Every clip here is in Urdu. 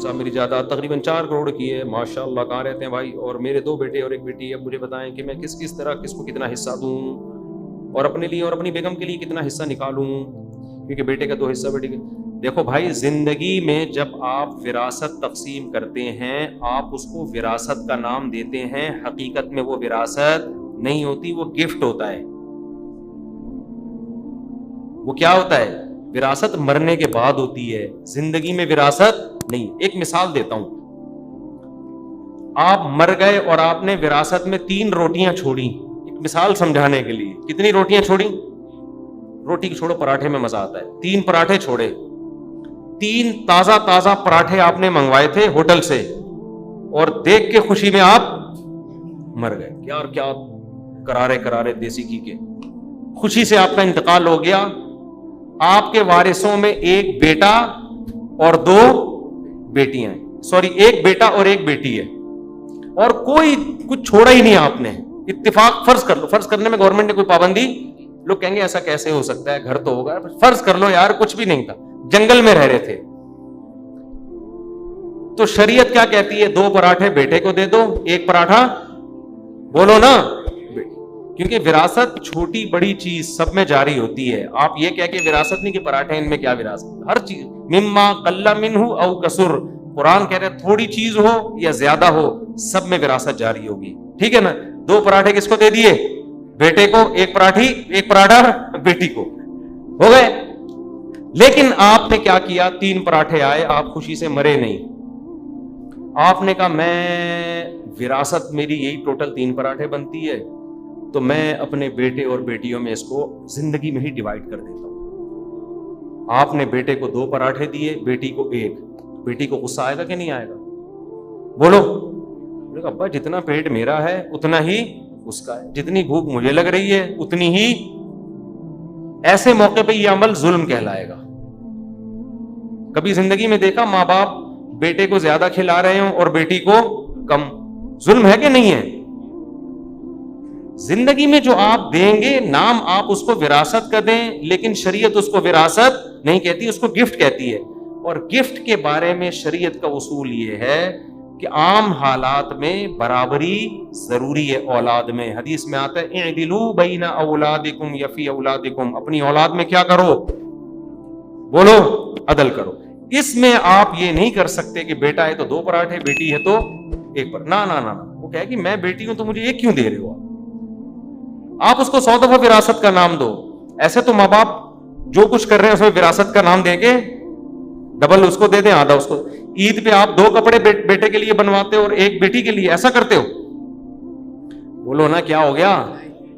صاحب میری جائیداد تقریباً 4 کروڑ کی ہے, ماشاء اللہ, کہاں رہتے ہیں بھائی, اور میرے 2 بیٹے اور 1 بیٹی ہے, اب مجھے بتائیں کہ میں کس طرح کس کو کتنا حصہ دوں, اور اپنے لیے اور اپنی بیگم کے لیے کتنا حصہ نکالوں, کیونکہ بیٹے کا 2 حصہ بیٹی کا. دیکھو بھائی, زندگی میں جب آپ وراثت تقسیم کرتے ہیں, آپ اس کو وراثت کا نام دیتے ہیں, حقیقت میں وہ وراثت نہیں ہوتی, وہ گفٹ ہوتا ہے. وہ کیا ہوتا ہے؟ وراثت مرنے کے بعد ہوتی ہے, زندگی میں وراثت نہیں. ایک مثال دیتا ہوں, آپ مر گئے اور آپ نے وراثت میں 3 روٹیاں چھوڑی, ایک مثال سمجھانے کے لیے. کتنی روٹیاں چھوڑی؟ روٹی چھوڑو, پراٹھے میں مزہ آتا ہے. 3 پراٹھے چھوڑے, 3 تازہ پراٹھے آپ نے منگوائے تھے ہوٹل سے, اور دیکھ کے خوشی میں آپ مر گئے. کیا اور کیا کرارے دیسی گھی کے خوشی سے آپ کا انتقال ہو گیا. آپ کے وارثوں میں 1 بیٹا اور 2 بیٹیاں ہیں, سوری 1 بیٹا اور 1 بیٹی ہے, اور کوئی کچھ چھوڑا ہی نہیں آپ نے. اتفاق فرض کر لو, فرض کرنے میں گورنمنٹ نے کوئی پابندی, لوگ کہیں گے ایسا کیسے ہو سکتا ہے, گھر تو ہوگا. فرض کر لو یار, کچھ بھی نہیں تھا, جنگل میں رہ رہے تھے. تو شریعت کیا کہتی ہے؟ 2 پراٹھے بیٹے کو دے دو, 1 پراٹھا, بولو نا, کیونکہ وراثت چھوٹی بڑی چیز سب میں جاری ہوتی ہے. آپ یہ کہہ کے وراثت نہیں کہ پراٹھے ان میں کیا وراثت, ہر چیز مما قل منہ او کثر, قرآن کہہ رہے تھوڑی چیز ہو یا زیادہ ہو, سب میں وراثت جاری ہوگی. ٹھیک ہے نا؟ 2 پراٹھے کس کو دے دیے؟ بیٹے کو. 1 پراٹھا بیٹی کو, ہو گئے. لیکن آپ نے کیا کیا؟ 3 پراٹھے آئے, آپ خوشی سے مرے نہیں. آپ نے کہا میں وراثت میری یہی ٹوٹل 3 پراٹھے بنتی ہے, تو میں اپنے بیٹے اور بیٹیوں میں اس کو زندگی میں ہی ڈیوائڈ کر دیتا ہوں. آپ نے بیٹے کو 2 پراٹھے دیے, بیٹی کو 1. بیٹی کو غصہ آئے گا کہ نہیں آئے گا؟ بولو. ابا جتنا پیٹ میرا ہے اتنا ہی اس کا ہے, جتنی بھوک مجھے لگ رہی ہے اتنی ہی. ایسے موقع پہ یہ عمل ظلم کہلائے گا. کبھی زندگی میں دیکھا ماں باپ بیٹے کو زیادہ کھلا رہے ہوں اور بیٹی کو کم؟ ظلم ہے کہ نہیں ہے؟ زندگی میں جو آپ دیں گے نام آپ اس کو وراثت کا دیں, لیکن شریعت اس کو وراثت نہیں کہتی, اس کو گفٹ کہتی ہے. اور گفٹ کے بارے میں شریعت کا اصول یہ ہے کہ عام حالات میں برابری ضروری ہے اولاد میں. حدیث میں آتا ہے اعدلوا بین اولادکم یا فی اولادکم, اپنی اولاد میں کیا کرو؟ بولو, عدل کرو. اس میں آپ یہ نہیں کر سکتے کہ بیٹا ہے تو 2 پراٹھے, بیٹی ہے تو 1 پر. نہ, وہ کہے کہ میں بیٹی ہوں تو مجھے 1 کیوں دے رہے ہو؟ آپ اس کو 100 دفعہ وراثت کا نام دو. ایسے تو ماں باپ جو کچھ کر رہے ہیں اس میں وراثت کا نام دے کے ڈبل اس کو دے دیں, آدھا اس کو. عید پہ آپ 2 کپڑے بیٹے کے لیے بنواتے ہو اور 1 بیٹی کے لیے, ایسا کرتے ہو؟ بولو نا, کیا ہو گیا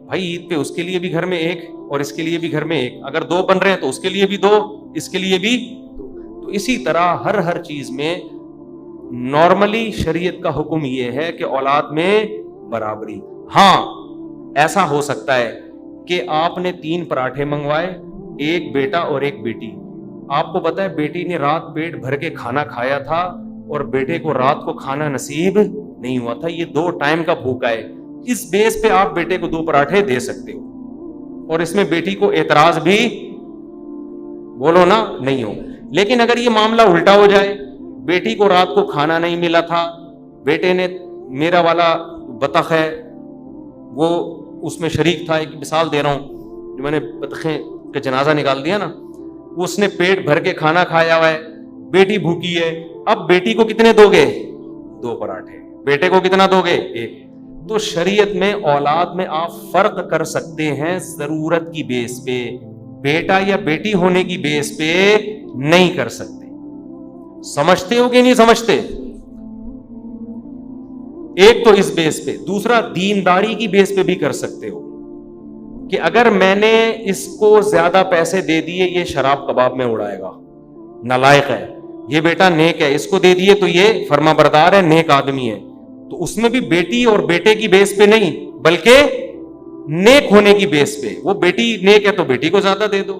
بھائی؟ عید پہ اس کے لیے بھی گھر میں 1 اور اس کے لیے بھی گھر میں 1. اگر 2 بن رہے ہیں تو اس کے لیے بھی 2, اس کے لیے بھی 2. تو اسی طرح ہر چیز میں نارملی شریعت کا حکم یہ ہے کہ اولاد میں برابری. ہاں ایسا ہو سکتا ہے کہ آپ نے 3 پراٹھے منگوائے, 1 بیٹا اور 1 بیٹی. آپ کو پتا ہے بیٹی نے رات پیٹ بھر کے کھانا کھایا تھا اور بیٹے کو رات کو کھانا نصیب نہیں ہوا تھا, یہ 2 ٹائم کا بھوکا ہے. اس بیس پہ آپ بیٹے کو 2 پراٹھے دے سکتے ہو, اور اس میں بیٹی کو اعتراض بھی, بولو نا, نہیں ہو. لیکن اگر یہ معاملہ الٹا ہو جائے, بیٹی کو رات کو کھانا نہیں ملا تھا, بیٹے نے, میرا والا بطخ ہے وہ اس میں شریک تھا, ایک مثال دے رہا ہوں, جو میں نے بطخیں کا جنازہ نکال دیا نا, اس نے پیٹ بھر کے کھانا کھایا ہوا ہے, بیٹی بھوکی ہے. اب بیٹی کو کتنے دو گے؟ 2 پراٹھے. بیٹے کو کتنا دو گے؟ 1. تو شریعت میں اولاد میں آپ فرق کر سکتے ہیں ضرورت کی بیس پہ, بیٹا یا بیٹی ہونے کی بیس پہ نہیں کر سکتے. سمجھتے ہو کہ نہیں سمجھتے؟ ایک تو اس بیس پہ. دوسرا, دینداری کی بیس پہ بھی کر سکتے ہو کہ اگر میں نے اس کو زیادہ پیسے دے دیے یہ شراب کباب میں اڑائے گا, نالائق ہے. یہ بیٹا نیک ہے, اس کو دے دیے تو یہ فرما بردار ہے, نیک آدمی ہے. تو اس میں بھی بیٹی اور بیٹے کی بیس پہ نہیں, بلکہ نیک ہونے کی بیس پہ. وہ بیٹی نیک ہے تو بیٹی کو زیادہ دے دو.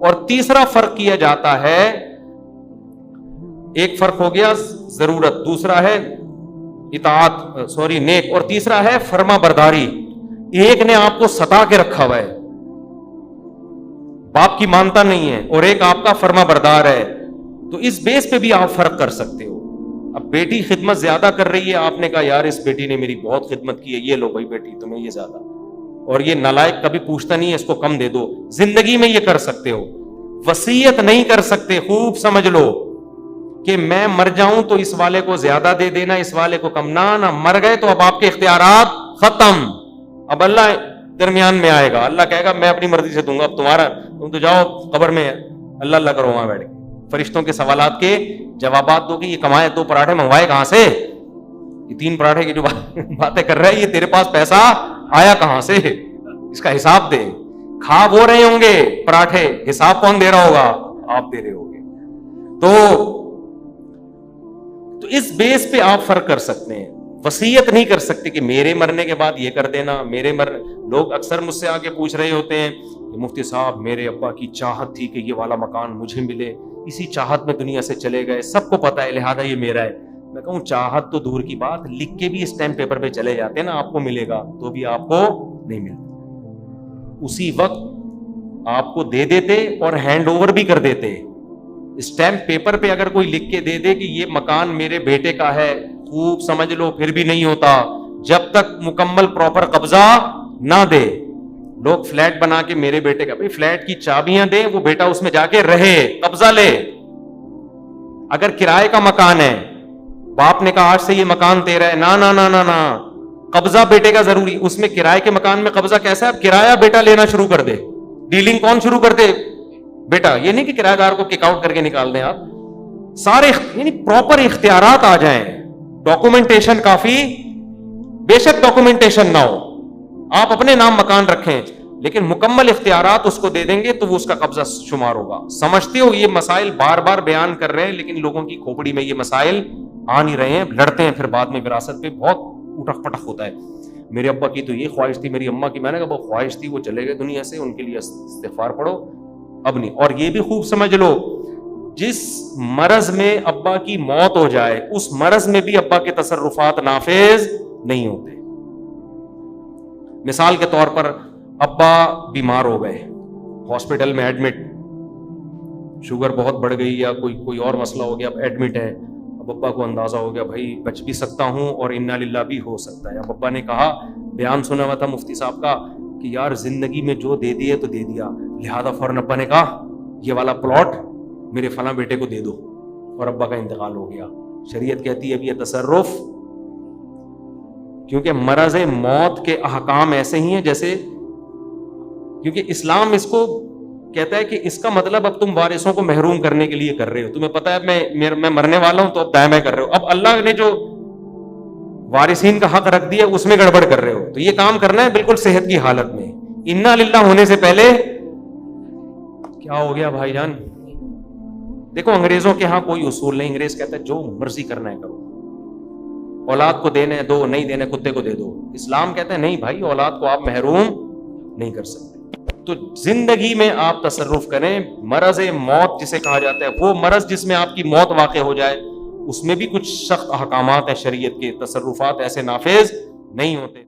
اور تیسرا فرق کیا جاتا ہے, ایک فرق ہو گیا ضرورت, دوسرا ہے اطاعت, نیک, اور تیسرا ہے فرما برداری. ایک نے آپ کو ستا کے رکھا ہوا ہے, باپ کی مانتا نہیں ہے, اور ایک آپ کا فرما بردار ہے. تو اس بیس پہ بھی آپ فرق کر سکتے ہو. اب بیٹی خدمت زیادہ کر رہی ہے, آپ نے کہا یار اس بیٹی نے میری بہت خدمت کی ہے, یہ لو بھائی بیٹی تمہیں یہ زیادہ, اور یہ نالائق کبھی پوچھتا نہیں ہے اس کو کم دے دو. زندگی میں یہ کر سکتے ہو, وصیت نہیں کر سکتے. خوب سمجھ لو کہ میں مر جاؤں تو اس والے کو زیادہ دے دینا, اس والے کو کم. نہ مر گئے تو اب آپ کے اختیارات ختم. اب اللہ درمیان میں آئے گا, اللہ کہے گا میں اپنی مرضی سے دوں گا, اب تمہارا, تم تو جاؤ قبر میں اللہ اللہ کرو وہاں بیٹھ کے, فرشتوں کے سوالات کے جوابات دو کہ یہ کمائے 2 پراٹھے منگوائے کہاں سے, یہ 3 پراٹھے کی جو باتیں کر رہے ہیں, یہ تیرے پاس پیسہ آیا کہاں سے, اس کا حساب دے. کھا وہ رہے ہوں گے پراٹھے, حساب کون دے رہا ہوگا, آپ دے رہے ہوگے. تو اس بیس پہ آپ فرق کر سکتے ہیں. وصیت نہیں کر سکتے کہ میرے مرنے کے بعد یہ کر دینا, لوگ اکثر مجھ سے آ کے پوچھ رہے ہوتے ہیں کہ مفتی صاحب میرے ابا کی چاہت تھی کہ یہ والا مکان مجھے ملے, اسی چاہت میں دنیا سے چلے گئے, سب کو پتا ہے لہذا یہ میرا ہے. میں کہوں چاہت تو دور کی بات, لکھ کے بھی اسٹیمپ پیپر پہ چلے جاتے ہیں نا, آپ کو ملے گا تو بھی آپ کو نہیں ملتا. اسی وقت آپ کو دے دیتے اور ہینڈ اوور بھی کر دیتے. اسٹیمپ پیپر پہ اگر کوئی لکھ کے دے دے کہ یہ مکان میرے بیٹے کا ہے, خوب سمجھ لو پھر بھی نہیں ہوتا جب تک مکمل پراپر قبضہ نہ دے. لوگ فلیٹ بنا کے میرے بیٹے کا, بھائی فلیٹ کی چابیاں دے, وہ بیٹا اس میں جا کے رہے, قبضہ لے. اگر کرائے کا مکان ہے, باپ نے کہا آج سے یہ مکان تیرا ہے, نہ قبضہ بیٹے کا ضروری. اس میں کرائے کے مکان میں قبضہ کیسا ہے, اب کرایہ بیٹا لینا شروع کر دے. ڈیلنگ کون شروع کر دے, بیٹا. یہ نہیں کہ کرایہ دار کو کک آؤٹ کر کے نکال دیں آپ. سارے یعنی پراپر اختیارات آ جائیں. ڈاکومنٹیشن کافی, بے شک ڈاکومنٹیشن نہ ہو, آپ اپنے نام مکان رکھیں, لیکن مکمل اختیارات اس کو دے دیں گے تو وہ اس کا قبضہ شمار ہوگا. سمجھتے ہو یہ مسائل بار بار بیان کر رہے ہیں, لیکن لوگوں کی کھوپڑی میں یہ مسائل آ نہیں رہے ہیں, لڑتے ہیں پھر بعد میں وراثت پہ بہت اٹک پٹک ہوتا ہے. میرے ابا کی تو یہ خواہش تھی, میری اماں کی, میں نے کہا وہ خواہش تھی, وہ چلے گئے دنیا سے, ان کے لیے استغفار پڑھو, اب نہیں. اور یہ بھی خوب سمجھ لو, جس مرض میں ابا کی موت ہو جائے اس مرض میں بھی ابا کے تصرفات نافذ نہیں ہوتے. مثال کے طور پر ابا بیمار ہو گئے, ہاسپٹل میں ایڈمٹ, شوگر بہت بڑھ گئی یا کوئی اور مسئلہ ہو گیا, اب ایڈمٹ ہے. اب ابا کو اندازہ ہو گیا بھائی بچ بھی سکتا ہوں اور انا للہ بھی ہو سکتا ہے. اب ابا نے کہا, بیان سنا ہوا تھا مفتی صاحب کا کہ یار زندگی میں جو دے دیا تو دے دیا, لہذا فوراً ابا نے کہا یہ والا پلاٹ میرے فلاں بیٹے کو دے دو, اور ابا کا انتقال ہو گیا. شریعت کہتی ہے اب یہ تصرف, کیونکہ مرض موت کے احکام ایسے ہی ہیں جیسے, کیونکہ اسلام اس کو کہتا ہے کہ اس کا مطلب اب تم وارثوں کو محروم کرنے کے لیے کر رہے ہو. تمہیں پتا ہے میں مرنے والا ہوں تو اب دائیں کر رہے ہو, اب اللہ نے جو وارثین کا حق رکھ دیا اس میں گڑبڑ کر رہے ہو. تو یہ کام کرنا ہے بالکل صحت کی حالت میں, انا للہ ہونے سے پہلے. کیا ہو گیا بھائی جان؟ دیکھو انگریزوں کے ہاں کوئی اصول نہیں, انگریز کہتا ہے جو مرضی کرنا ہے کرو, اولاد کو دینے دو, نہیں دینے کتے کو دے دو. اسلام کہتا ہے نہیں بھائی, اولاد کو آپ محروم نہیں کر سکتے. تو زندگی میں آپ تصرف کریں. مرض موت جسے کہا جاتا ہے, وہ مرض جس میں آپ کی موت واقع ہو جائے, اس میں بھی کچھ سخت احکامات ہیں شریعت کے, تصرفات ایسے نافذ نہیں ہوتے.